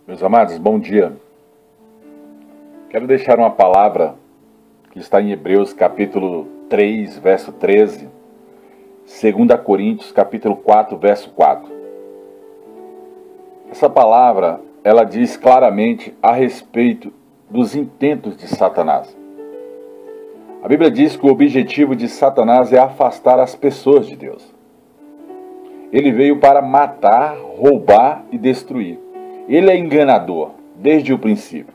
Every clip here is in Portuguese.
Meus amados, bom dia. Quero deixar uma palavra que está em Hebreus capítulo 3, verso 13, 2 Coríntios capítulo 4, verso 4. Essa palavra, ela diz claramente a respeito dos intentos de Satanás. A Bíblia diz que o objetivo de Satanás é afastar as pessoas de Deus. Ele veio para matar, roubar e destruir. Ele é enganador, desde o princípio.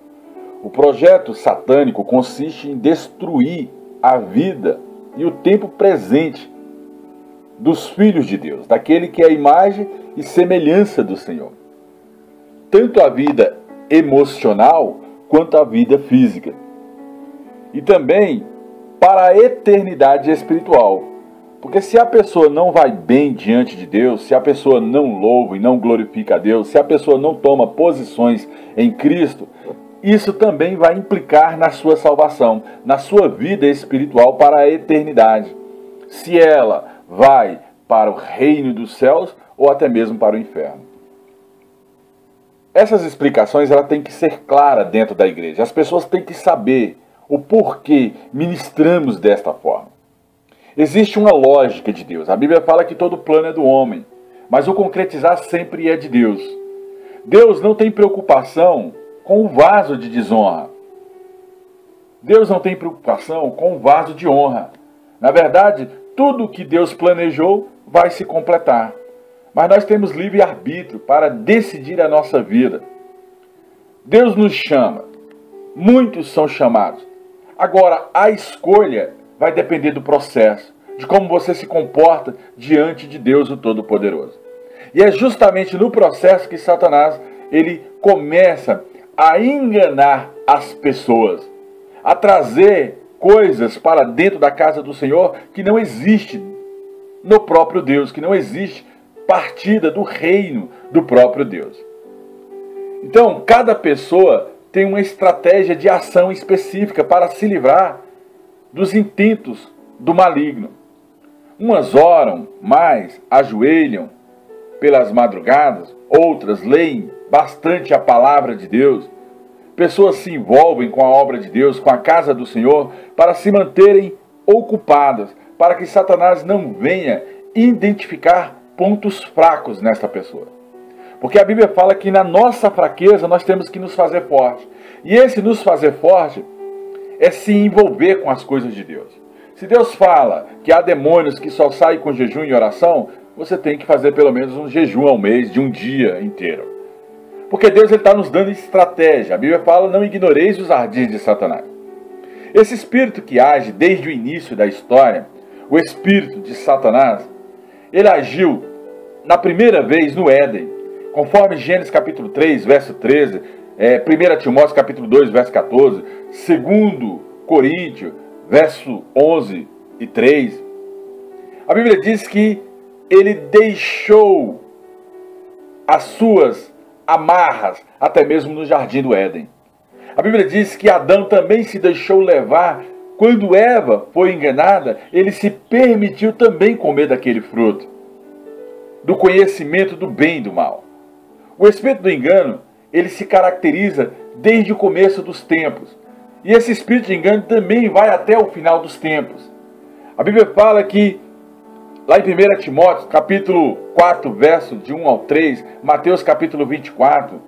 O projeto satânico consiste em destruir a vida e o tempo presente dos filhos de Deus, daquele que é a imagem e semelhança do Senhor. Tanto a vida emocional quanto a vida física. E também para a eternidade espiritual. Porque se a pessoa não vai bem diante de Deus, se a pessoa não louva e não glorifica a Deus, se a pessoa não toma posições em Cristo, isso também vai implicar na sua salvação, na sua vida espiritual para a eternidade. Se ela vai para o reino dos céus ou até mesmo para o inferno. Essas explicações ela tem que ser clara dentro da igreja. As pessoas têm que saber o porquê ministramos desta forma. Existe uma lógica de Deus. A Bíblia fala que todo plano é do homem, mas o concretizar sempre é de Deus. Deus não tem preocupação com o vaso de desonra. Deus não tem preocupação com o vaso de honra. Na verdade, tudo que Deus planejou vai se completar. Mas nós temos livre-arbítrio para decidir a nossa vida. Deus nos chama. Muitos são chamados. Agora, a escolha vai depender do processo, de como você se comporta diante de Deus, o Todo-Poderoso. E é justamente no processo que Satanás ele começa a enganar as pessoas, a trazer coisas para dentro da casa do Senhor que não existe no próprio Deus, que não existe partida do reino do próprio Deus. Então, cada pessoa tem uma estratégia de ação específica para se livrar dos intentos do maligno. Umas oram mais, ajoelham pelas madrugadas, outras leem bastante a palavra de Deus. Pessoas se envolvem com a obra de Deus, com a casa do Senhor, para se manterem ocupadas, para que Satanás não venha identificar pontos fracos nesta pessoa. Porque a Bíblia fala que na nossa fraqueza nós temos que nos fazer forte. E esse nos fazer forte é se envolver com as coisas de Deus. Se Deus fala que há demônios que só saem com jejum e oração, você tem que fazer pelo menos um jejum ao mês, de um dia inteiro. Porque Deus está nos dando estratégia. A Bíblia fala, não ignoreis os ardis de Satanás. Esse espírito que age desde o início da história, o espírito de Satanás, ele agiu na primeira vez no Éden, conforme Gênesis capítulo 3, verso 13, 1 Timóteo capítulo 2, verso 14, 2 Coríntios, verso 11 e 3. A Bíblia diz que ele deixou as suas amarras até mesmo no jardim do Éden. A Bíblia diz que Adão também se deixou levar. Quando Eva foi enganada, ele se permitiu também comer daquele fruto, do conhecimento do bem e do mal. O espírito do engano, ele se caracteriza desde o começo dos tempos. E esse espírito de engano também vai até o final dos tempos. A Bíblia fala que, lá em 1 Timóteo, capítulo 4, verso de 1 ao 3, Mateus, capítulo 24,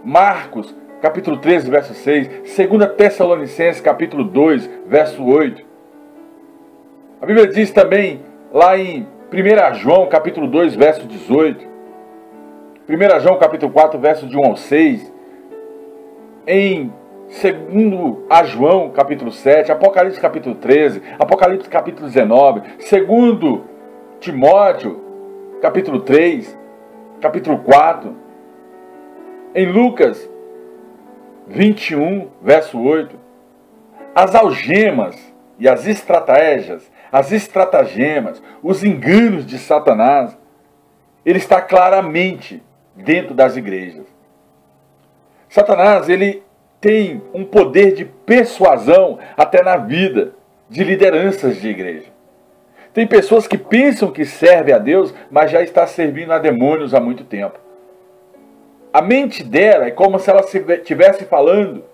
Marcos, capítulo 13, verso 6, 2 Tessalonicenses, capítulo 2, verso 8. A Bíblia diz também, lá em 1 João, capítulo 2, verso 18, 1 João, capítulo 4, verso de 1 ao 6, em 2 João, capítulo 7, Apocalipse, capítulo 13, Apocalipse, capítulo 19, 2 Timóteo, capítulo 3, capítulo 4, em Lucas 21, verso 8, as algemas e as estratégias, as estratagemas, os enganos de Satanás, ele está claramente dentro das igrejas. Satanás, ele tem um poder de persuasão até na vida de lideranças de igreja. Tem pessoas que pensam que servem a Deus, mas já está servindo a demônios há muito tempo. A mente dela é como se ela estivesse falando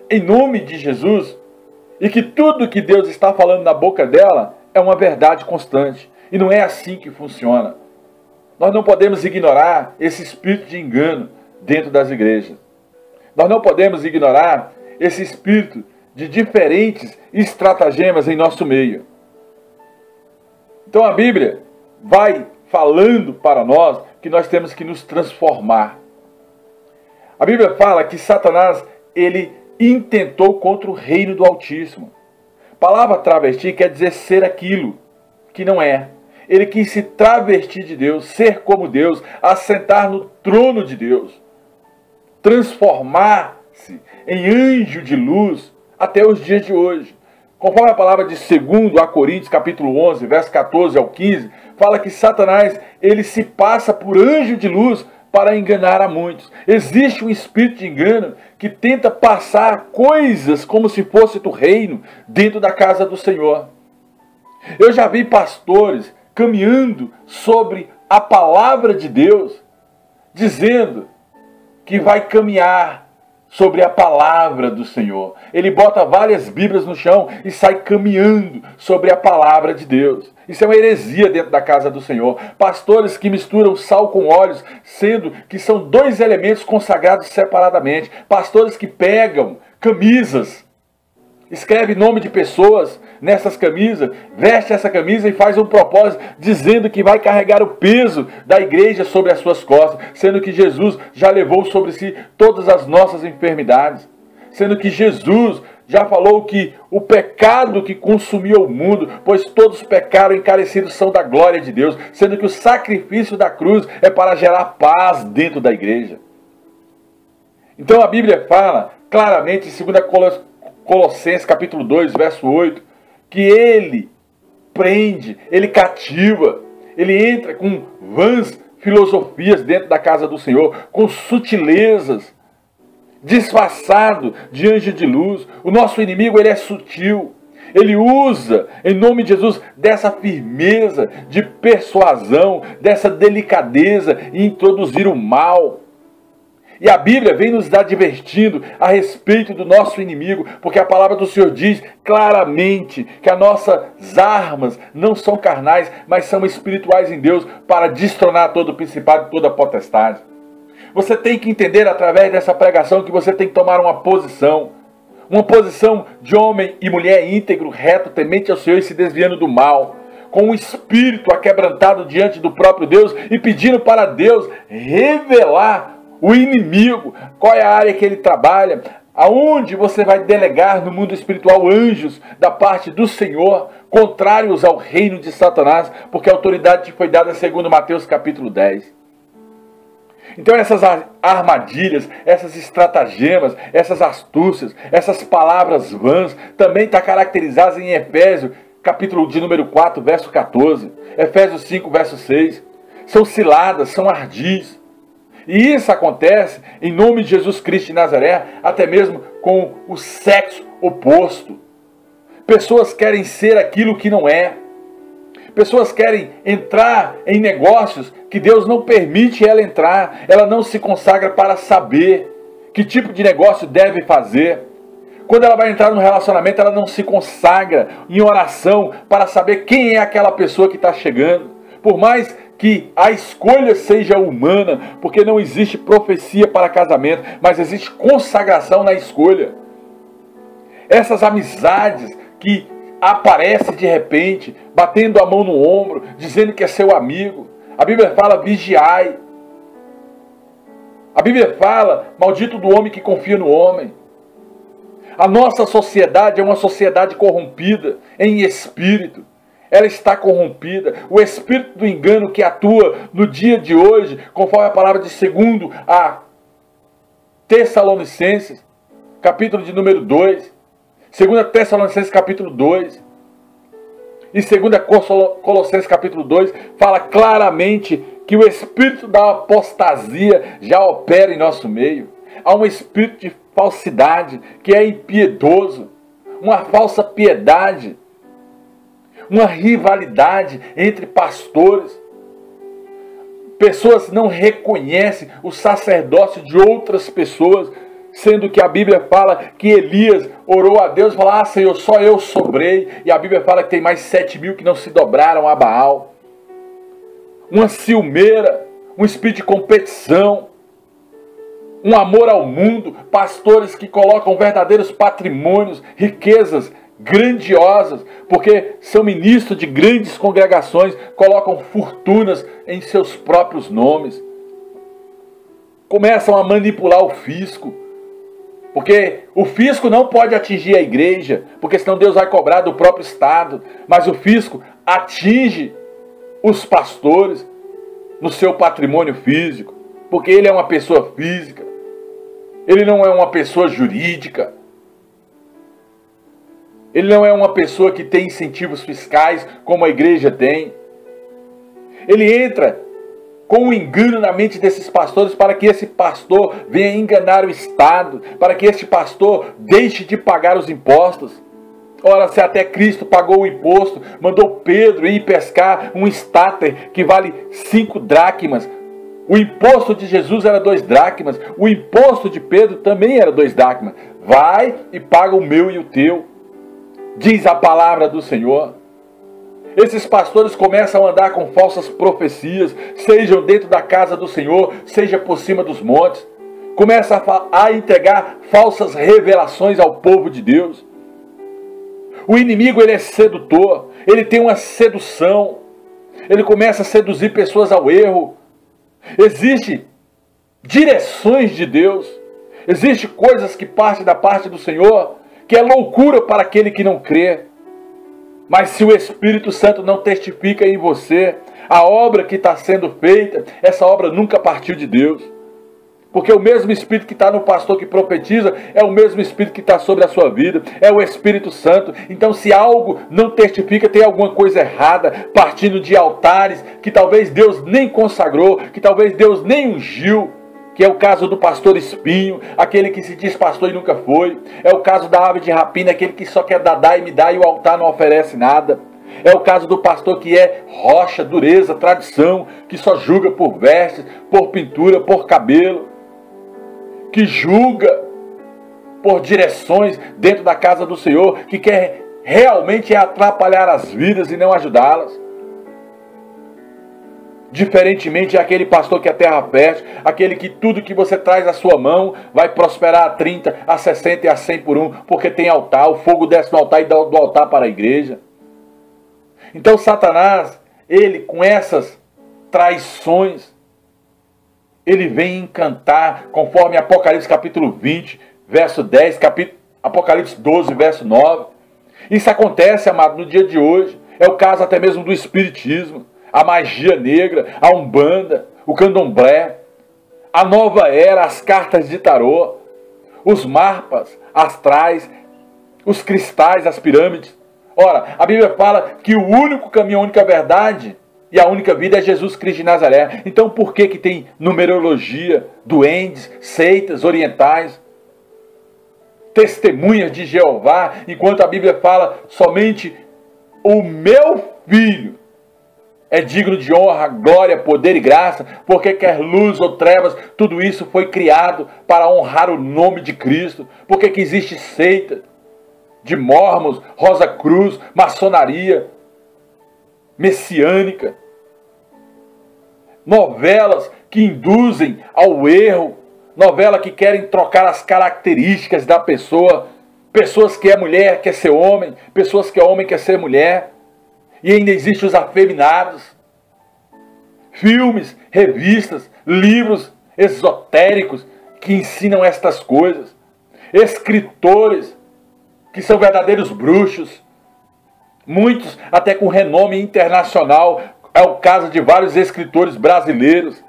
em nome de Jesus e que tudo que Deus está falando na boca dela é uma verdade constante. E não é assim que funciona. Nós não podemos ignorar esse espírito de engano dentro das igrejas. Nós não podemos ignorar esse espírito de diferentes estratagemas em nosso meio. Então a Bíblia vai falando para nós que nós temos que nos transformar. A Bíblia fala que Satanás, ele intentou contra o reino do Altíssimo. A palavra travesti quer dizer ser aquilo que não é. Ele quis se travestir de Deus, ser como Deus, assentar no trono de Deus, transformar-se em anjo de luz até os dias de hoje. Conforme a palavra de 2 Coríntios, capítulo 11, verso 14 ao 15, fala que Satanás, ele se passa por anjo de luz para enganar a muitos. Existe um espírito de engano que tenta passar coisas como se fosse do reino dentro da casa do Senhor. Eu já vi pastores caminhando sobre a palavra de Deus, dizendo que vai caminhar sobre a palavra do Senhor. Ele bota várias Bíblias no chão e sai caminhando sobre a palavra de Deus. Isso é uma heresia dentro da casa do Senhor. Pastores que misturam sal com óleos, sendo que são dois elementos consagrados separadamente. Pastores que pegam camisas, escreve nome de pessoas nessas camisas, veste essa camisa e faz um propósito dizendo que vai carregar o peso da igreja sobre as suas costas, sendo que Jesus já levou sobre si todas as nossas enfermidades, sendo que Jesus já falou que o pecado que consumiu o mundo, pois todos pecaram encarecidos são da glória de Deus, sendo que o sacrifício da cruz é para gerar paz dentro da igreja. Então a Bíblia fala claramente em 2 Colossenses capítulo 2, verso 8, que ele prende, ele cativa, ele entra com vãs filosofias dentro da casa do Senhor, com sutilezas, disfarçado de anjo de luz. O nosso inimigo, ele é sutil, ele usa, em nome de Jesus, dessa firmeza de persuasão, dessa delicadeza em introduzir o mal. E a Bíblia vem nos advertindo a respeito do nosso inimigo, porque a palavra do Senhor diz claramente que as nossas armas não são carnais, mas são espirituais em Deus, para destronar todo o principado e toda a potestade. Você tem que entender através dessa pregação que você tem que tomar uma posição de homem e mulher íntegro, reto, temente ao Senhor e se desviando do mal, com o espírito aquebrantado diante do próprio Deus e pedindo para Deus revelar o inimigo, qual é a área que ele trabalha, aonde você vai delegar no mundo espiritual anjos da parte do Senhor, contrários ao reino de Satanás, porque a autoridade te foi dada segundo Mateus capítulo 10. Então essas armadilhas, essas estratagemas, essas astúcias, essas palavras vãs, também está caracterizadas em Efésios, capítulo de número 4, verso 14, Efésios 5, verso 6. São ciladas, são ardis. E isso acontece em nome de Jesus Cristo de Nazaré, até mesmo com o sexo oposto. Pessoas querem ser aquilo que não é. Pessoas querem entrar em negócios que Deus não permite ela entrar. Ela não se consagra para saber que tipo de negócio deve fazer. Quando ela vai entrar no relacionamento, ela não se consagra em oração para saber quem é aquela pessoa que está chegando. Por mais que a escolha seja humana, porque não existe profecia para casamento, mas existe consagração na escolha. Essas amizades que aparecem de repente, batendo a mão no ombro, dizendo que é seu amigo. A Bíblia fala, vigiai. A Bíblia fala, maldito do homem que confia no homem. A nossa sociedade é uma sociedade corrompida em espírito. Ela está corrompida. O espírito do engano que atua no dia de hoje, conforme a palavra de 2 Tessalonicenses, capítulo de número 2. 2 Tessalonicenses, capítulo 2. E 2 Colossenses, capítulo 2, fala claramente que o espírito da apostasia já opera em nosso meio. Há um espírito de falsidade que é impiedoso, uma falsa piedade, uma rivalidade entre pastores. Pessoas não reconhecem o sacerdócio de outras pessoas, sendo que a Bíblia fala que Elias orou a Deus e falou: ah, Senhor, só eu sobrei. E a Bíblia fala que tem mais 7.000 que não se dobraram a Baal. Uma ciumeira, um espírito de competição, um amor ao mundo, pastores que colocam verdadeiros patrimônios, riquezas grandiosas, porque são ministros de grandes congregações, colocam fortunas em seus próprios nomes. Começam a manipular o fisco, porque o fisco não pode atingir a igreja, porque senão Deus vai cobrar do próprio Estado, mas o fisco atinge os pastores no seu patrimônio físico, porque ele é uma pessoa física, ele não é uma pessoa jurídica, ele não é uma pessoa que tem incentivos fiscais como a igreja tem. Ele entra com um engano na mente desses pastores para que esse pastor venha enganar o Estado, para que esse pastor deixe de pagar os impostos. Ora, se até Cristo pagou o imposto, mandou Pedro ir pescar um estáter que vale 5 dracmas. O imposto de Jesus era 2 dracmas. O imposto de Pedro também era 2 dracmas. Vai e paga o meu e o teu, diz a palavra do Senhor. Esses pastores começam a andar com falsas profecias, sejam dentro da casa do Senhor, seja por cima dos montes. Começam a entregar falsas revelações ao povo de Deus. O inimigo, ele é sedutor, ele tem uma sedução, ele começa a seduzir pessoas ao erro. Existem direções de Deus, existem coisas que partem da parte do Senhor, que é loucura para aquele que não crê. Mas se o Espírito Santo não testifica em você, a obra que está sendo feita, essa obra nunca partiu de Deus. Porque o mesmo Espírito que está no pastor que profetiza, é o mesmo Espírito que está sobre a sua vida, é o Espírito Santo. Então, se algo não testifica, tem alguma coisa errada, partindo de altares que talvez Deus nem consagrou, que talvez Deus nem ungiu, que é o caso do pastor espinho, aquele que se diz pastor e nunca foi. É o caso da ave de rapina, aquele que só quer dar e me dá e o altar não oferece nada. É o caso do pastor que é rocha, dureza, tradição, que só julga por vestes, por pintura, por cabelo, que julga por direções dentro da casa do Senhor, que quer realmente atrapalhar as vidas e não ajudá-las. Diferentemente é aquele pastor que é terra fértil, aquele que tudo que você traz à sua mão vai prosperar a 30, a 60 e a 100 por um, porque tem altar, o fogo desce no altar e dá do altar para a igreja. Então Satanás, ele com essas traições, ele vem encantar, conforme Apocalipse capítulo 20, verso 10, Apocalipse 12, verso 9. Isso acontece, amado, no dia de hoje. É o caso até mesmo do espiritismo, a magia negra, a umbanda, o candomblé, a nova era, as cartas de tarô, os mapas astrais, os cristais, as pirâmides. Ora, a Bíblia fala que o único caminho, a única verdade e a única vida é Jesus Cristo de Nazaré. Então por que tem numerologia, duendes, seitas orientais, testemunhas de Jeová, enquanto a Bíblia fala somente o meu filho é digno de honra, glória, poder e graça, porque quer luz ou trevas, tudo isso foi criado para honrar o nome de Cristo. Porque que existe seita de Mórmons, Rosa Cruz, maçonaria messiânica, novelas que induzem ao erro, novela que querem trocar as características da pessoa, pessoas que é mulher quer ser homem, pessoas que é homem quer ser mulher. E ainda existem os afeminados. Filmes, revistas, livros esotéricos que ensinam estas coisas. Escritores que são verdadeiros bruxos. Muitos até com renome internacional. É o caso de vários escritores brasileiros.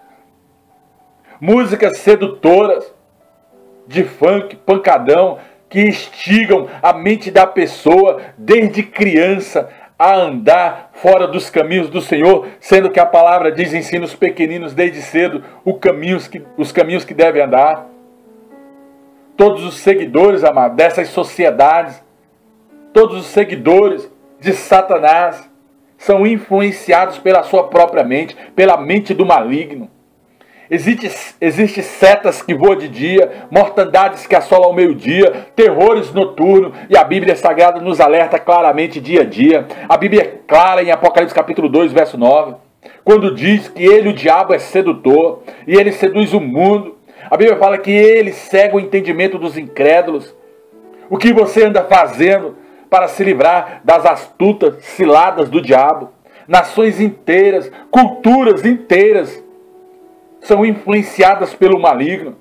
Músicas sedutoras de funk, pancadão, que instigam a mente da pessoa desde criança a andar fora dos caminhos do Senhor, sendo que a palavra diz, ensina os pequeninos desde cedo os caminhos que devem andar. Todos os seguidores, amado, dessas sociedades, todos os seguidores de Satanás, são influenciados pela sua própria mente, pela mente do maligno. Existem setas que voam de dia, mortandades que assolam ao meio-dia, terrores noturnos, e a Bíblia Sagrada nos alerta claramente dia a dia. A Bíblia é clara em Apocalipse capítulo 2, verso 9, quando diz que ele, o diabo, é sedutor, e ele seduz o mundo. A Bíblia fala que ele cega o entendimento dos incrédulos. O que você anda fazendo para se livrar das astutas ciladas do diabo? Nações inteiras, culturas inteiras são influenciadas pelo maligno,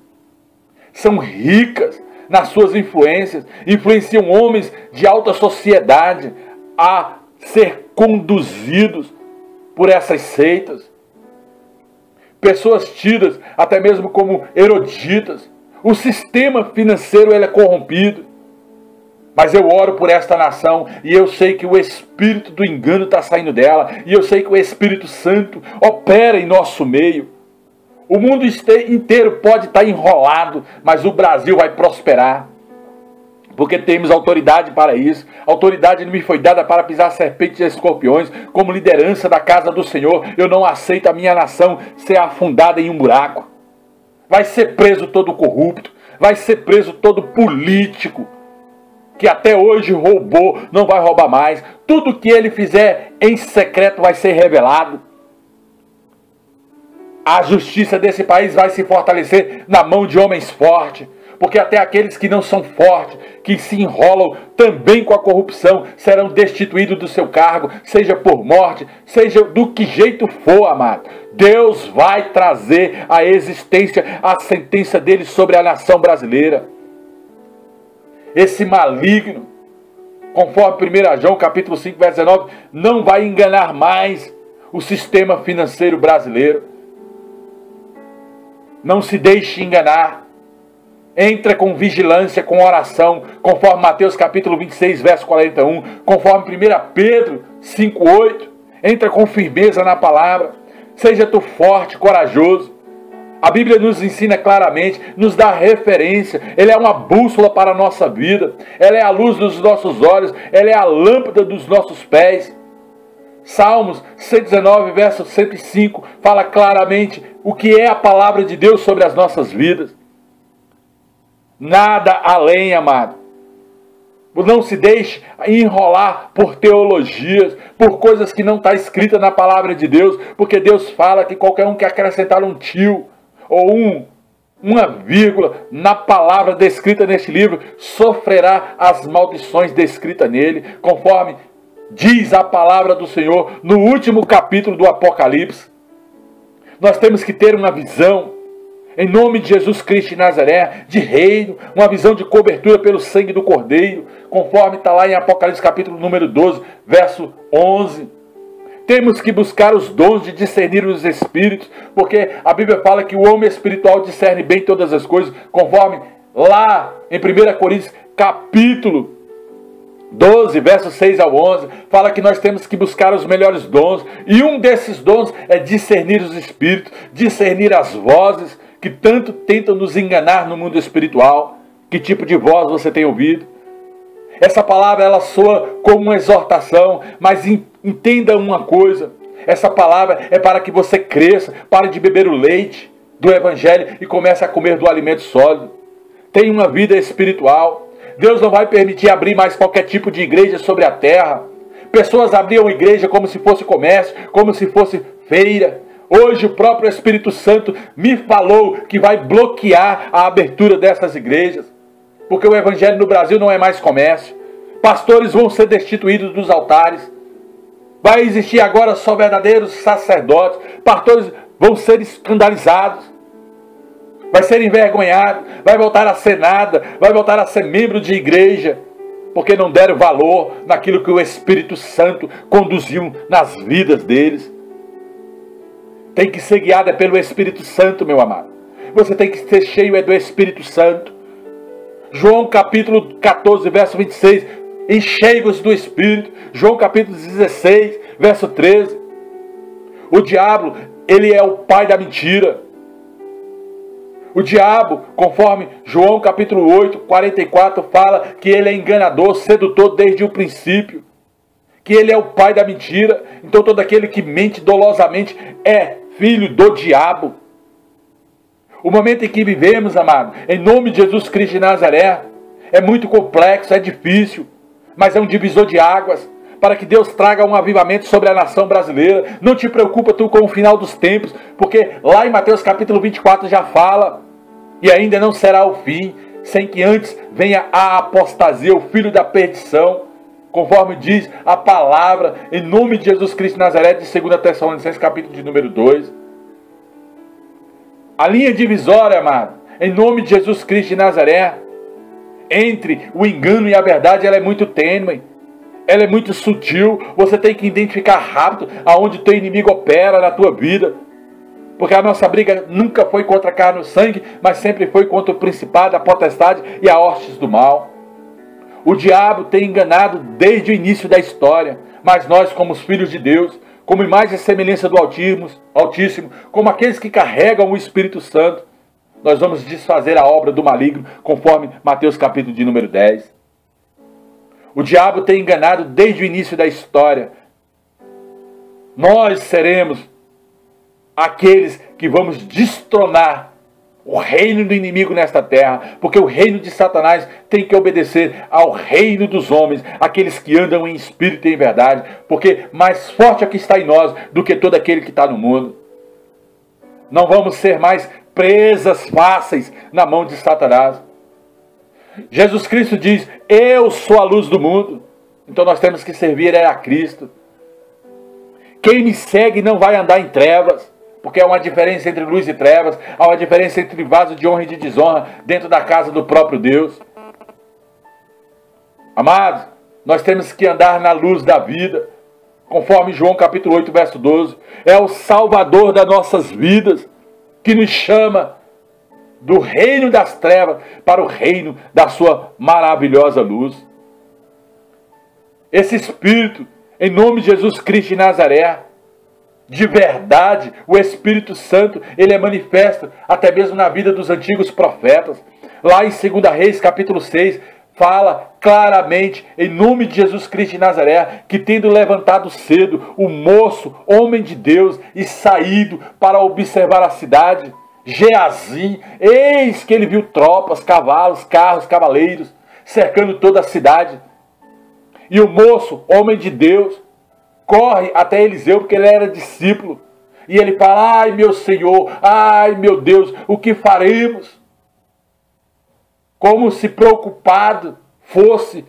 são ricas nas suas influências, influenciam homens de alta sociedade a ser conduzidos por essas seitas. Pessoas tidas até mesmo como eruditas. O sistema financeiro ele é corrompido. Mas eu oro por esta nação e eu sei que o espírito do engano está saindo dela. E eu sei que o Espírito Santo opera em nosso meio. O mundo inteiro pode estar enrolado, mas o Brasil vai prosperar. Porque temos autoridade para isso. A autoridade me foi dada para pisar serpentes e escorpiões. Como liderança da casa do Senhor, eu não aceito a minha nação ser afundada em um buraco. Vai ser preso todo corrupto. Vai ser preso todo político que até hoje roubou, não vai roubar mais. Tudo que ele fizer em secreto vai ser revelado. A justiça desse país vai se fortalecer na mão de homens fortes. Porque até aqueles que não são fortes, que se enrolam também com a corrupção, serão destituídos do seu cargo, seja por morte, seja do que jeito for, amado. Deus vai trazer à existência a sentença dele sobre a nação brasileira. Esse maligno, conforme 1 João capítulo 5, verso 19, não vai enganar mais o sistema financeiro brasileiro. Não se deixe enganar. Entra com vigilância, com oração, conforme Mateus capítulo 26, verso 41, conforme 1 Pedro 5, 8. Entra com firmeza na palavra. Seja tu forte, corajoso. A Bíblia nos ensina claramente, nos dá referência. Ela é uma bússola para a nossa vida. Ela é a luz dos nossos olhos. Ela é a lâmpada dos nossos pés. Salmos 119, verso 105, fala claramente o que é a palavra de Deus sobre as nossas vidas. Nada além, amado. Não se deixe enrolar por teologias, por coisas que não está escrita na palavra de Deus, porque Deus fala que qualquer um que acrescentar um tio ou uma vírgula na palavra descrita neste livro sofrerá as maldições descritas nele, conforme diz a palavra do Senhor no último capítulo do Apocalipse. Nós temos que ter uma visão, em nome de Jesus Cristo de Nazaré, de reino, uma visão de cobertura pelo sangue do Cordeiro, conforme está lá em Apocalipse capítulo número 12, verso 11. Temos que buscar os dons de discernir os espíritos, porque a Bíblia fala que o homem espiritual discerne bem todas as coisas, conforme lá em 1 Coríntios capítulo 12, versos 6 ao 11, fala que nós temos que buscar os melhores dons, e um desses dons é discernir os espíritos, discernir as vozes que tanto tentam nos enganar no mundo espiritual. Que tipo de voz você tem ouvido? Essa palavra ela soa como uma exortação, mas entenda uma coisa, essa palavra é para que você cresça, pare de beber o leite do Evangelho e comece a comer do alimento sólido. Tenha uma vida espiritual. Deus não vai permitir abrir mais qualquer tipo de igreja sobre a terra. Pessoas abriam igreja como se fosse comércio, como se fosse feira. Hoje o próprio Espírito Santo me falou que vai bloquear a abertura dessas igrejas. Porque o evangelho no Brasil não é mais comércio. Pastores vão ser destituídos dos altares. Vai existir agora só verdadeiros sacerdotes. Pastores vão ser escandalizados. Vai ser envergonhado, vai voltar a ser nada, vai voltar a ser membro de igreja, porque não deram valor naquilo que o Espírito Santo conduziu nas vidas deles. Tem que ser guiado pelo Espírito Santo, meu amado. Você tem que ser cheio do Espírito Santo. João capítulo 14, verso 26, enchei-vos do Espírito. João capítulo 16, verso 13. O diabo, ele é o pai da mentira. O diabo, conforme João capítulo 8, 44, fala que ele é enganador, sedutor desde o princípio. que ele é o pai da mentira. Então todo aquele que mente dolosamente é filho do diabo. O momento em que vivemos, amado, em nome de Jesus Cristo de Nazaré, é muito complexo, é difícil, mas é um divisor de águas, para que Deus traga um avivamento sobre a nação brasileira. Não te preocupa tu com o final dos tempos, porque lá em Mateus capítulo 24 já fala, e ainda não será o fim, sem que antes venha a apostasia, o filho da perdição, conforme diz a palavra, em nome de Jesus Cristo de Nazaré, de 2 Tessalonicenses capítulo de número 2. A linha divisória, amado, em nome de Jesus Cristo de Nazaré, entre o engano e a verdade, ela é muito tênue. Ela é muito sutil. Você tem que identificar rápido aonde teu inimigo opera na tua vida. Porque a nossa briga nunca foi contra a carne e sangue, mas sempre foi contra o principado, a potestade e a hostes do mal. O diabo tem enganado desde o início da história. Mas nós, como os filhos de Deus, como imagem e semelhança do Altíssimo, como aqueles que carregam o Espírito Santo, nós vamos desfazer a obra do maligno, conforme Mateus capítulo de número 10. O diabo tem enganado desde o início da história. Nós seremos aqueles que vamos destronar o reino do inimigo nesta terra, porque o reino de Satanás tem que obedecer ao reino dos homens, aqueles que andam em espírito e em verdade, porque mais forte é o que está em nós do que todo aquele que está no mundo. Não vamos ser mais presas fáceis na mão de Satanás. Jesus Cristo diz, eu sou a luz do mundo. Então nós temos que servir a Cristo. Quem me segue não vai andar em trevas, porque há uma diferença entre luz e trevas, há uma diferença entre vaso de honra e de desonra dentro da casa do próprio Deus. Amados, nós temos que andar na luz da vida, conforme João capítulo 8, verso 12. É o Salvador das nossas vidas, que nos chama do reino das trevas para o reino da sua maravilhosa luz. Esse Espírito, em nome de Jesus Cristo de Nazaré, de verdade, o Espírito Santo, ele é manifesto até mesmo na vida dos antigos profetas. Lá em 2 Reis capítulo 6, fala claramente, em nome de Jesus Cristo de Nazaré, que tendo levantado cedo o moço, homem de Deus, e saído para observar a cidade, Geazim, eis que ele viu tropas, cavalos, carros, cavaleiros, cercando toda a cidade. E o moço, homem de Deus, corre até Eliseu, porque ele era discípulo. E ele fala, ai meu Senhor, ai meu Deus, o que faremos? Como se preocupado fosse,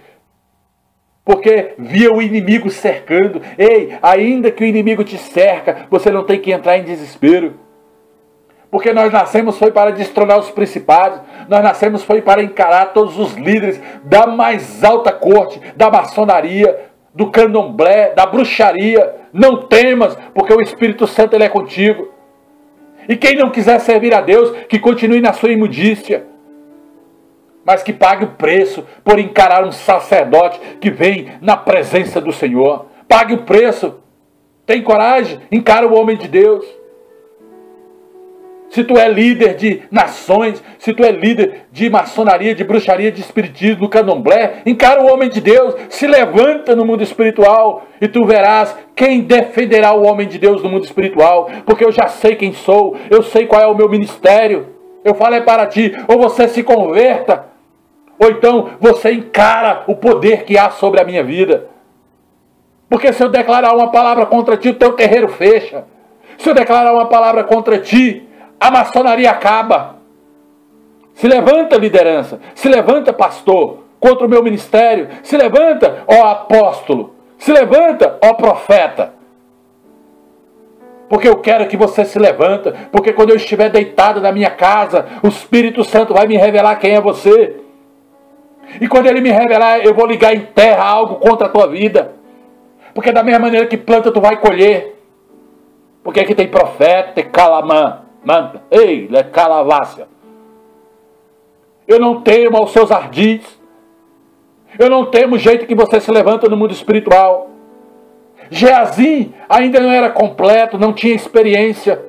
porque via o inimigo cercando. Ei, ainda que o inimigo te cerca, você não tem que entrar em desespero. Porque nós nascemos foi para destronar os principados, nós nascemos foi para encarar todos os líderes da mais alta corte, da maçonaria, do candomblé, da bruxaria. Não temas, porque o Espírito Santo ele é contigo. E quem não quiser servir a Deus, que continue na sua imundícia, mas que pague o preço por encarar um sacerdote que vem na presença do Senhor. Pague o preço. Tem coragem, encara o homem de Deus. Se tu é líder de nações, se tu é líder de maçonaria, de bruxaria, de espiritismo, do candomblé, encara o homem de Deus, se levanta no mundo espiritual e tu verás quem defenderá o homem de Deus no mundo espiritual, porque eu já sei quem sou, eu sei qual é o meu ministério. Eu falo é para ti, ou você se converta, ou então você encara o poder que há sobre a minha vida. Porque se eu declarar uma palavra contra ti, o teu terreiro fecha. Se eu declarar uma palavra contra ti, a maçonaria acaba. Se levanta, liderança. Se levanta, pastor, contra o meu ministério. Se levanta, ó apóstolo. Se levanta, ó profeta. Porque eu quero que você se levanta. Porque quando eu estiver deitado na minha casa, o Espírito Santo vai me revelar quem é você. E quando ele me revelar, eu vou ligar em terra algo contra a tua vida. Porque da mesma maneira que planta, tu vai colher. Porque aqui tem profeta, tem calamã. Manda, ei, calavácia. Eu não temo aos seus ardis. Eu não temo o jeito que você se levanta no mundo espiritual. Geazim ainda não era completo, não tinha experiência.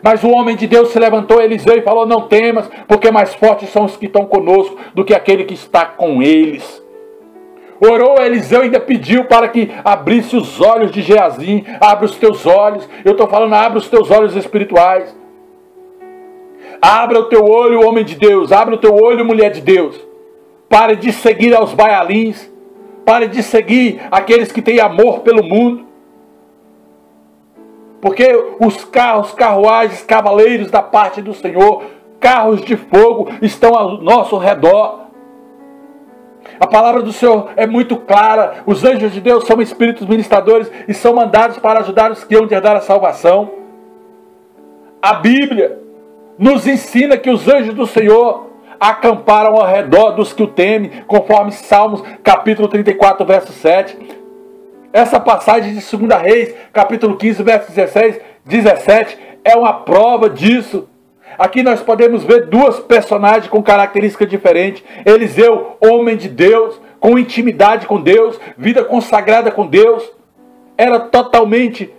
Mas o homem de Deus se levantou, Eliseu, e falou, não temas, porque mais fortes são os que estão conosco do que aquele que está com eles. Orou, Eliseu ainda pediu para que abrisse os olhos de Geazi. Abre os teus olhos. Eu estou falando, abre os teus olhos espirituais. Abra o teu olho, homem de Deus. Abra o teu olho, mulher de Deus. Pare de seguir aos baalins. Pare de seguir aqueles que têm amor pelo mundo. Porque os carros, carruagens, cavaleiros da parte do Senhor, carros de fogo estão ao nosso redor. A palavra do Senhor é muito clara. Os anjos de Deus são espíritos ministradores e são mandados para ajudar os que hão de herdar a salvação. A Bíblia nos ensina que os anjos do Senhor acamparam ao redor dos que o temem, conforme Salmos capítulo 34, verso 7. Essa passagem de 2 Reis, capítulo 15, verso 17, é uma prova disso. Aqui nós podemos ver duas personagens com características diferentes. Eliseu, homem de Deus, com intimidade com Deus, vida consagrada com Deus, era totalmente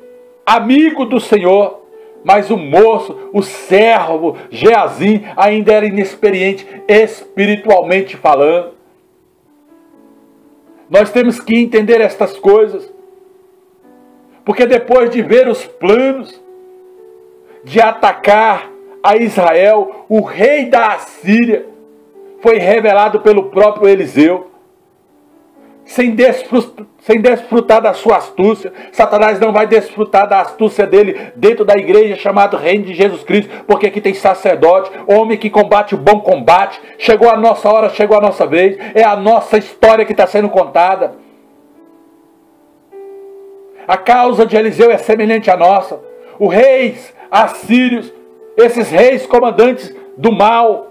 amigo do Senhor. Mas o moço, o servo, Geazi, ainda era inexperiente, espiritualmente falando. Nós temos que entender estas coisas. Porque depois de ver os planos de atacar a Israel, o rei da Assíria foi revelado pelo próprio Eliseu. Sem desfrutar da sua astúcia. Satanás não vai desfrutar da astúcia dele dentro da igreja chamada Reino de Jesus Cristo, porque aqui tem sacerdote, homem que combate o bom combate. Chegou a nossa hora, chegou a nossa vez. É a nossa história que está sendo contada. A causa de Eliseu é semelhante à nossa. Os reis assírios, esses reis comandantes do mal,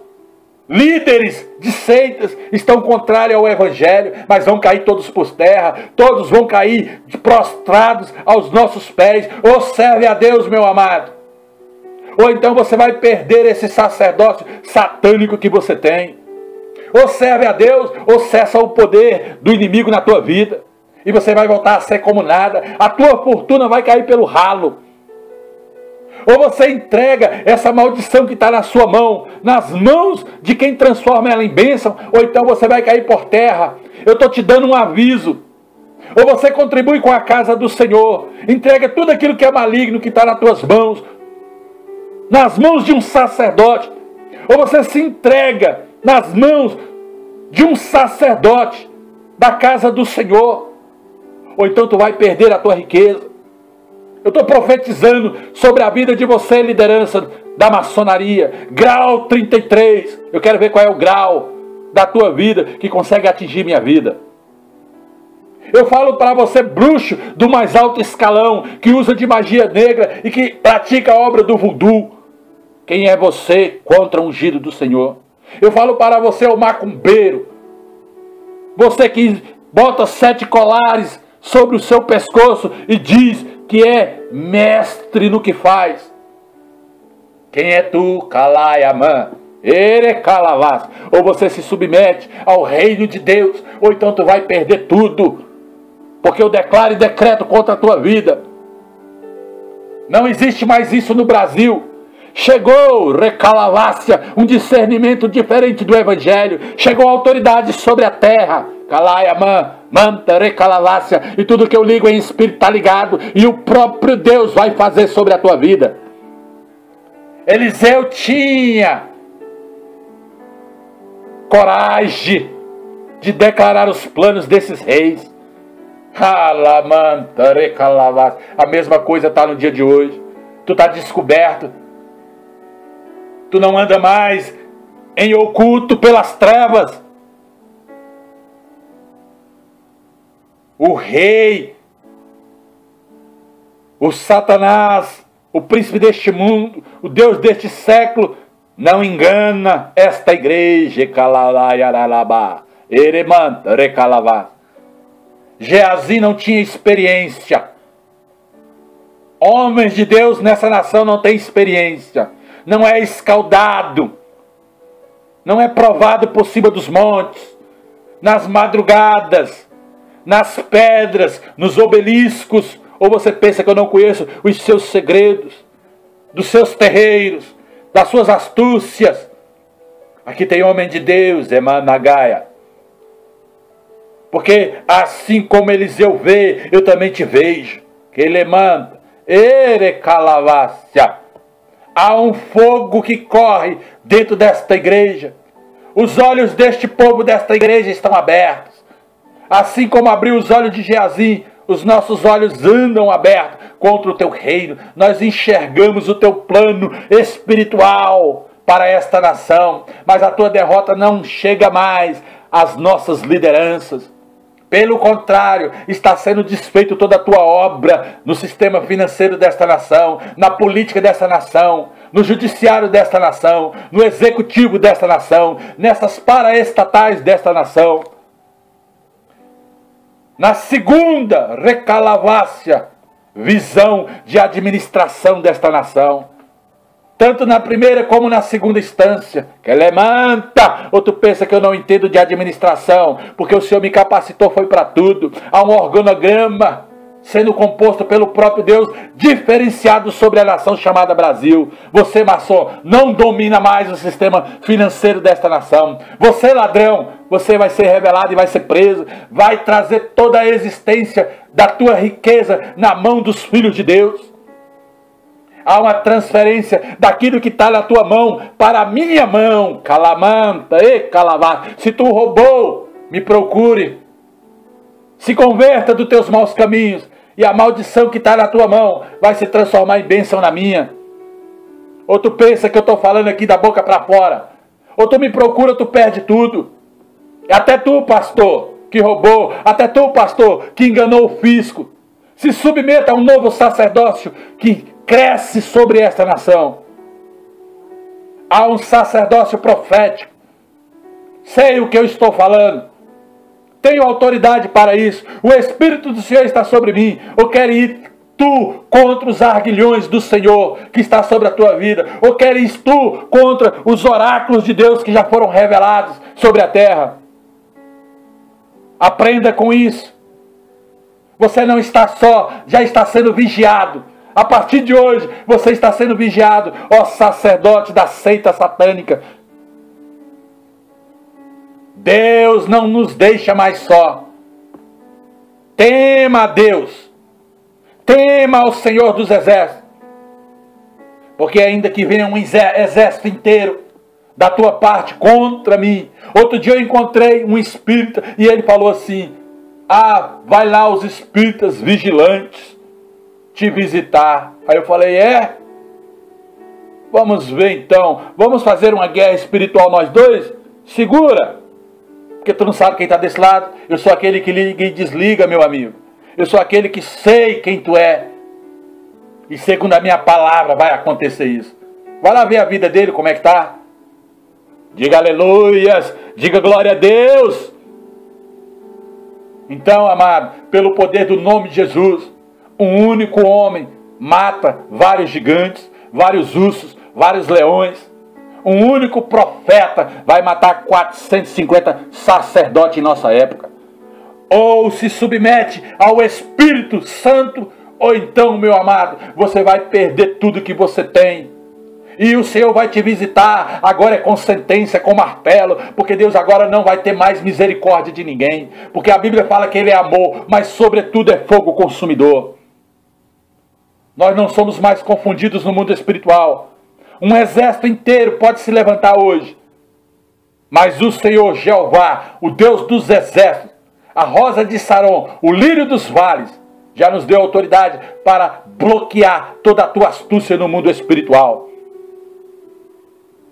líderes de seitas, estão contrários ao Evangelho, mas vão cair todos por terra, todos vão cair prostrados aos nossos pés. Ou serve a Deus, meu amado, ou então você vai perder esse sacerdócio satânico que você tem. Ou serve a Deus, ou cessa o poder do inimigo na tua vida, e você vai voltar a ser como nada. A tua fortuna vai cair pelo ralo. Ou você entrega essa maldição que está na sua mão, nas mãos de quem transforma ela em bênção, ou então você vai cair por terra. Eu estou te dando um aviso. Ou você contribui com a casa do Senhor, entrega tudo aquilo que é maligno, que está nas tuas mãos, nas mãos de um sacerdote. Ou você se entrega nas mãos de um sacerdote da casa do Senhor, ou então tu vai perder a tua riqueza. Eu estou profetizando sobre a vida de você, liderança da maçonaria. Grau 33. Eu quero ver qual é o grau da tua vida que consegue atingir minha vida. Eu falo para você, bruxo do mais alto escalão, que usa de magia negra e que pratica a obra do voodoo. Quem é você contra o ungido do Senhor? Eu falo para você, o macumbeiro. Você que bota 7 colares sobre o seu pescoço e diz que é mestre no que faz. Quem é tu, Calaiamã? Erecalavás. Ou você se submete ao reino de Deus, ou então tu vai perder tudo, porque eu declaro e decreto contra a tua vida. Não existe mais isso no Brasil. Chegou, recalavácia, um discernimento diferente do Evangelho. Chegou a autoridade sobre a terra. Calaiamã, manta, recalavácia. E tudo que eu ligo em espírito está ligado. E o próprio Deus vai fazer sobre a tua vida. Eliseu tinha coragem de declarar os planos desses reis. Alamanta, recalavácia. A mesma coisa está no dia de hoje. Tu está descoberto. Tu não anda mais em oculto pelas trevas. O rei, o Satanás, o príncipe deste mundo, o Deus deste século, não engana esta igreja. Geazi não tinha experiência. Homens de Deus nessa nação não têm experiência. Não é escaldado, não é provado por cima dos montes, nas madrugadas, nas pedras, nos obeliscos. Ou você pensa que eu não conheço os seus segredos, dos seus terreiros, das suas astúcias? Aqui tem homem de Deus, Emanagaia. Porque assim como Eliseu vê, eu também te vejo. Que ele manda. Erecalavácia. Há um fogo que corre dentro desta igreja. Os olhos deste povo, desta igreja, estão abertos. Assim como abriu os olhos de Geazim, os nossos olhos andam abertos contra o teu reino. Nós enxergamos o teu plano espiritual para esta nação. Mas a tua derrota não chega mais às nossas lideranças. Pelo contrário, está sendo desfeito toda a tua obra no sistema financeiro desta nação, na política desta nação, no judiciário desta nação, no executivo desta nação, nessas paraestatais desta nação. Na segunda recalavácia, visão de administração desta nação. Tanto na primeira como na segunda instância. Que levanta! Ou tu pensa que eu não entendo de administração, porque o Senhor me capacitou, foi para tudo. Há um organograma sendo composto pelo próprio Deus, diferenciado sobre a nação chamada Brasil. Você, maçom, não domina mais o sistema financeiro desta nação. Você, ladrão, você vai ser revelado e vai ser preso. Vai trazer toda a existência da tua riqueza na mão dos filhos de Deus. Há uma transferência daquilo que está na tua mão para a minha mão. Calamanta, calavá. Se tu roubou, me procure. Se converta dos teus maus caminhos. E a maldição que está na tua mão vai se transformar em bênção na minha. Ou tu pensa que eu estou falando aqui da boca para fora. Ou tu me procura, tu perde tudo. Até tu, pastor, que roubou. Até tu, pastor, que enganou o fisco. Se submeta a um novo sacerdócio que cresce sobre esta nação. Há um sacerdócio profético. Sei o que eu estou falando. Tenho autoridade para isso. O Espírito do Senhor está sobre mim. Ou quer ir tu contra os arguilhões do Senhor que está sobre a tua vida? Ou queres tu contra os oráculos de Deus que já foram revelados sobre a terra? Aprenda com isso. Você não está só, já está sendo vigiado. A partir de hoje, você está sendo vigiado, ó sacerdote da seita satânica. Deus não nos deixa mais só. Tema a Deus. Tema ao Senhor dos Exércitos. Porque ainda que venha um exército inteiro da tua parte contra mim. Outro dia eu encontrei um espírita e ele falou assim: ah, vai lá os espíritas vigilantes te visitar. Aí eu falei: é? Vamos ver então. Vamos fazer uma guerra espiritual nós dois? Segura. Porque tu não sabe quem está desse lado. Eu sou aquele que liga e desliga, meu amigo. Eu sou aquele que sei quem tu é. E segundo a minha palavra vai acontecer isso. Vai lá ver a vida dele, como é que está. Diga aleluias. Diga glória a Deus. Então, amado, pelo poder do nome de Jesus, um único homem mata vários gigantes, vários ursos, vários leões. Um único profeta vai matar 450 sacerdotes em nossa época. Ou se submete ao Espírito Santo, ou então, meu amado, você vai perder tudo que você tem. E o Senhor vai te visitar, agora é com sentença, com martelo, porque Deus agora não vai ter mais misericórdia de ninguém. Porque a Bíblia fala que Ele é amor, mas sobretudo é fogo consumidor. Nós não somos mais confundidos no mundo espiritual. Um exército inteiro pode se levantar hoje. Mas o Senhor Jeová, o Deus dos exércitos, a rosa de Saron, o lírio dos vales, já nos deu autoridade para bloquear toda a tua astúcia no mundo espiritual.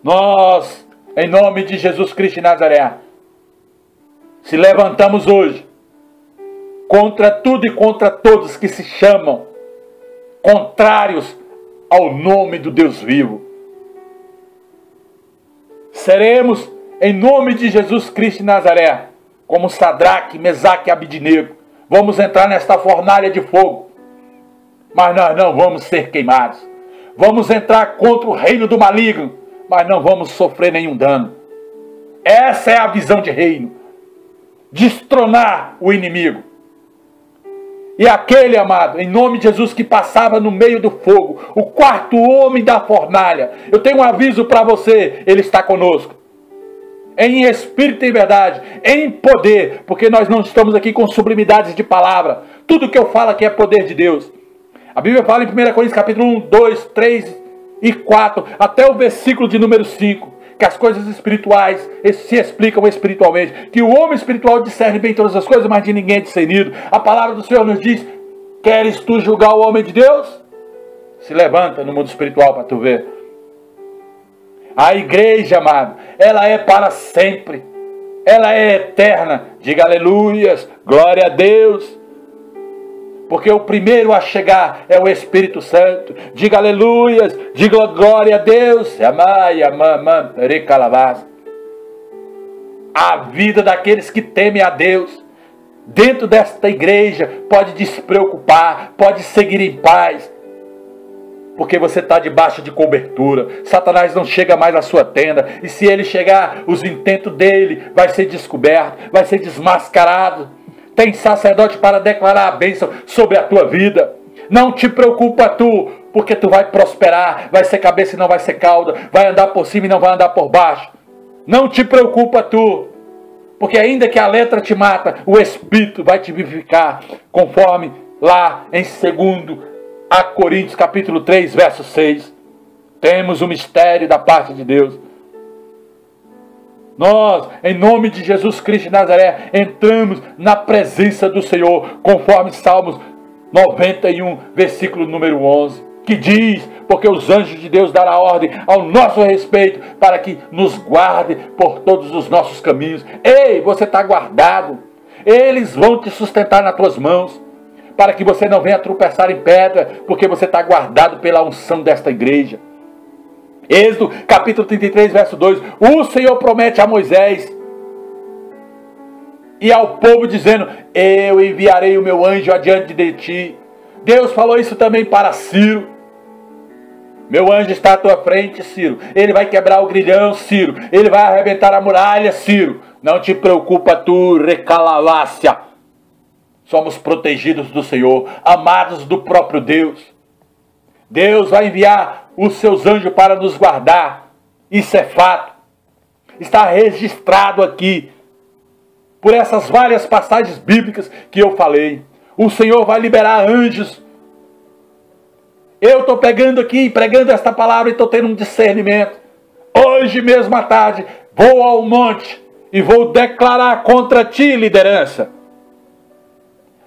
Nós, em nome de Jesus Cristo de Nazaré, se levantamos hoje contra tudo e contra todos que se chamam contrários ao nome do Deus vivo. Seremos, em nome de Jesus Cristo de Nazaré, como Sadraque, Mesaque e Abidnego. Vamos entrar nesta fornalha de fogo, mas nós não vamos ser queimados. Vamos entrar contra o reino do maligno, mas não vamos sofrer nenhum dano. Essa é a visão de reino. Destronar o inimigo. E aquele, amado, em nome de Jesus, que passava no meio do fogo, o quarto homem da fornalha, eu tenho um aviso para você, ele está conosco. em espírito e verdade, em poder, porque nós não estamos aqui com sublimidades de palavra. Tudo que eu falo aqui é poder de Deus. A Bíblia fala em 1 Coríntios capítulo 1, 2, 3 e 4, até o versículo de número 5, que as coisas espirituais se explicam espiritualmente, que o homem espiritual discerne bem todas as coisas, mas de ninguém é discernido. A palavra do Senhor nos diz: queres tu julgar o homem de Deus? Se levanta no mundo espiritual para tu ver. A igreja, amado, ela é para sempre, ela é eterna. Diga aleluias, glória a Deus. Porque o primeiro a chegar é o Espírito Santo. Diga aleluias, diga glória a Deus. A vida daqueles que temem a Deus dentro desta igreja pode despreocupar, pode seguir em paz, porque você está debaixo de cobertura. Satanás não chega mais à sua tenda, e se ele chegar, os intentos dele vai ser descoberto, vai ser desmascarado. Tem sacerdote para declarar a bênção sobre a tua vida. Não te preocupa tu, porque tu vai prosperar, vai ser cabeça e não vai ser cauda, vai andar por cima e não vai andar por baixo. Não te preocupa tu, porque ainda que a letra te mata, o Espírito vai te vivificar, conforme lá em 2 Coríntios capítulo 3, verso 6. Temos o mistério da parte de Deus. Nós, em nome de Jesus Cristo de Nazaré, entramos na presença do Senhor, conforme Salmos 91, versículo número 11, que diz: porque os anjos de Deus darão ordem ao nosso respeito, para que nos guarde por todos os nossos caminhos. Ei, você está guardado. Eles vão te sustentar nas tuas mãos, para que você não venha tropeçar em pedra, porque você está guardado pela unção desta igreja. Êxodo capítulo 33, verso 2. O Senhor promete a Moisés e ao povo, dizendo: eu enviarei o meu anjo adiante de ti. Deus falou isso também para Ciro: meu anjo está à tua frente, Ciro. Ele vai quebrar o grilhão, Ciro. Ele vai arrebentar a muralha, Ciro. Não te preocupa tu, recalalácia. Somos protegidos do Senhor, amados do próprio Deus. Deus vai enviar os seus anjos para nos guardar. Isso é fato. Está registrado aqui, por essas várias passagens bíblicas que eu falei. O Senhor vai liberar anjos. Eu estou pegando aqui, pregando esta palavra, e estou tendo um discernimento. Hoje mesmo à tarde, vou ao monte e vou declarar contra ti, liderança.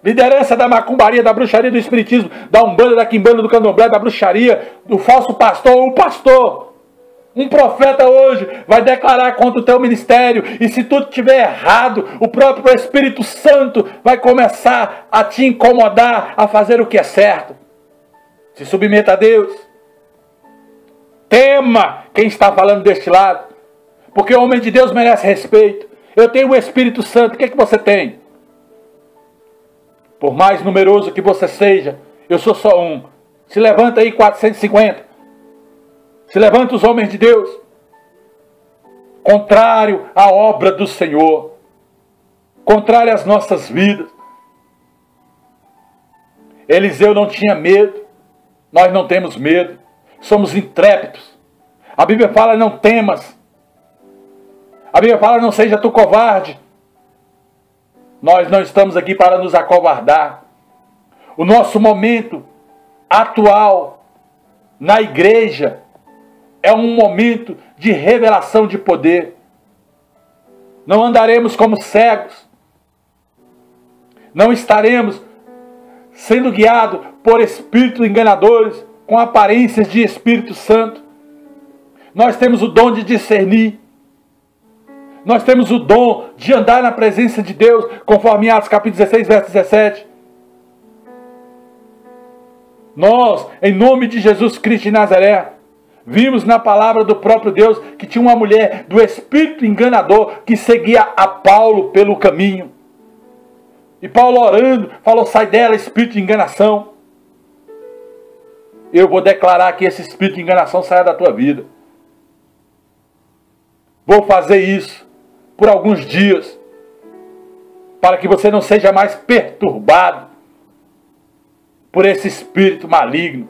Liderança da macumbaria, da bruxaria, do espiritismo, da umbanda, da quimbanda, do candomblé, da bruxaria, do falso pastor, o pastor. Um profeta hoje vai declarar contra o teu ministério, e se tudo estiver errado, o próprio Espírito Santo vai começar a te incomodar a fazer o que é certo. Se submeta a Deus. Tema quem está falando deste lado, porque o homem de Deus merece respeito. Eu tenho o Espírito Santo. O que é que você tem? Por mais numeroso que você seja, eu sou só um. Se levanta aí 450. Se levanta os homens de Deus. Contrário à obra do Senhor. Contrário às nossas vidas. Eliseu não tinha medo. Nós não temos medo. Somos intrépidos. A Bíblia fala: não temas. A Bíblia fala: não seja tu covarde. Nós não estamos aqui para nos acovardar. O nosso momento atual na igreja é um momento de revelação de poder. Não andaremos como cegos. Não estaremos sendo guiados por espíritos enganadores, com aparências de Espírito Santo. Nós temos o dom de discernir. Nós temos o dom de andar na presença de Deus, conforme Atos capítulo 16, verso 17. Nós, em nome de Jesus Cristo de Nazaré, vimos na palavra do próprio Deus que tinha uma mulher do espírito enganador que seguia a Paulo pelo caminho. E Paulo, orando, falou: sai dela, espírito de enganação. Eu vou declarar que esse espírito de enganação saia da tua vida. Vou fazer isso por alguns dias, para que você não seja mais perturbado por esse espírito maligno.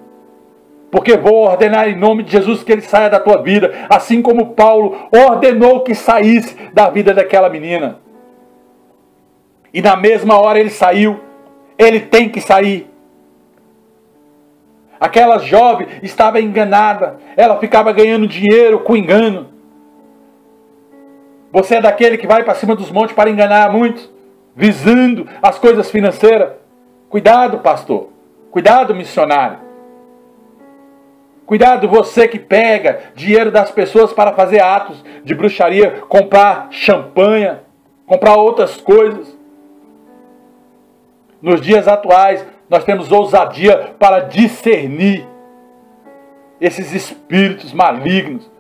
Porque vou ordenar em nome de Jesus que ele saia da tua vida, assim como Paulo ordenou que saísse da vida daquela menina. E na mesma hora ele saiu. Ele tem que sair. Aquela jovem estava enganada. Ela ficava ganhando dinheiro com engano. Você é daquele que vai para cima dos montes para enganar muitos, visando as coisas financeiras. Cuidado, pastor. Cuidado, missionário. Cuidado, você que pega dinheiro das pessoas para fazer atos de bruxaria, comprar champanhe, comprar outras coisas. Nos dias atuais, nós temos ousadia para discernir esses espíritos malignos,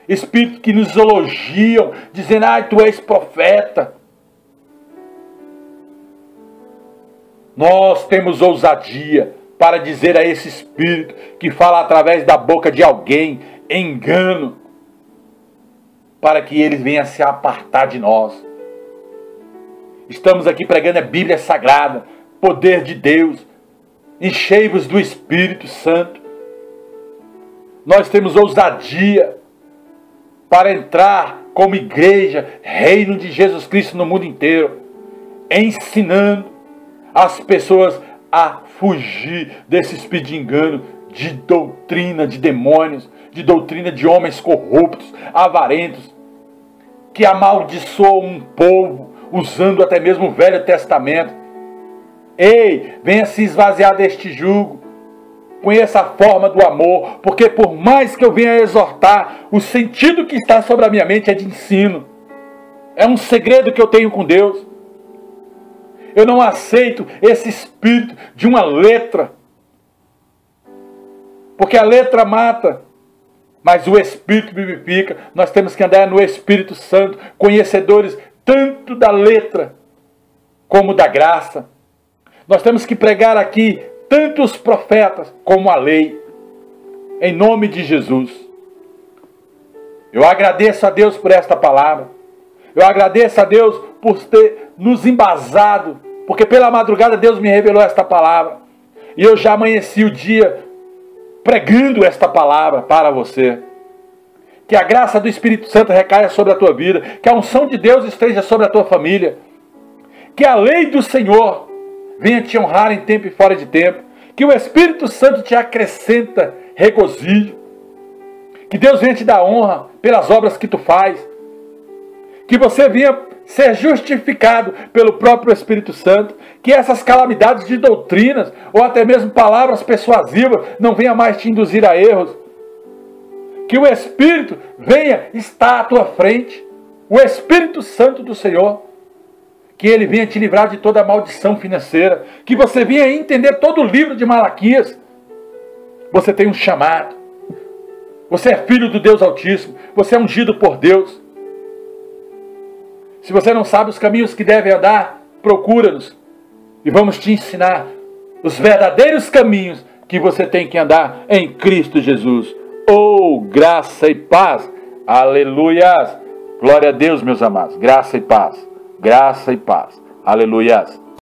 espíritos que nos elogiam, dizendo, tu és profeta. Nós temos ousadia para dizer a esse espírito que fala através da boca de alguém, engano, para que ele venha se apartar de nós. Estamos aqui pregando a Bíblia Sagrada, poder de Deus, enchei-vos do Espírito Santo. Nós temos ousadia para entrar como igreja, reino de Jesus Cristo no mundo inteiro, ensinando as pessoas a fugir desse espírito de engano, de doutrina de demônios, de doutrina de homens corruptos, avarentos, que amaldiçoam um povo, usando até mesmo o Velho Testamento. Ei, venha se esvaziar deste jugo, conheça a forma do amor, porque por mais que eu venha exortar, o sentido que está sobre a minha mente é de ensino. É um segredo que eu tenho com Deus. Eu não aceito esse espírito de uma letra, porque a letra mata, mas o Espírito vivifica. Nós temos que andar no Espírito Santo, conhecedores tanto da letra como da graça. Nós temos que pregar aqui tanto os profetas como a lei, em nome de Jesus. Eu agradeço a Deus por esta palavra. Eu agradeço a Deus por ter nos embasado, porque pela madrugada Deus me revelou esta palavra. E eu já amanheci o dia pregando esta palavra para você. Que a graça do Espírito Santo recaia sobre a tua vida. Que a unção de Deus esteja sobre a tua família. Que a lei do Senhor venha te honrar em tempo e fora de tempo. Que o Espírito Santo te acrescenta regozijo. Que Deus venha te dar honra pelas obras que tu faz. Que você venha ser justificado pelo próprio Espírito Santo. Que essas calamidades de doutrinas, ou até mesmo palavras persuasivas, não venham mais te induzir a erros. Que o Espírito venha estar à tua frente. O Espírito Santo do Senhor. Que ele venha te livrar de toda a maldição financeira. Que você venha entender todo o livro de Malaquias. Você tem um chamado. Você é filho do Deus Altíssimo. Você é ungido por Deus. Se você não sabe os caminhos que deve andar, procura-nos. E vamos te ensinar os verdadeiros caminhos que você tem que andar em Cristo Jesus. Oh, graça e paz. Aleluias. Glória a Deus, meus amados. Graça e paz. Graça e paz. Aleluias.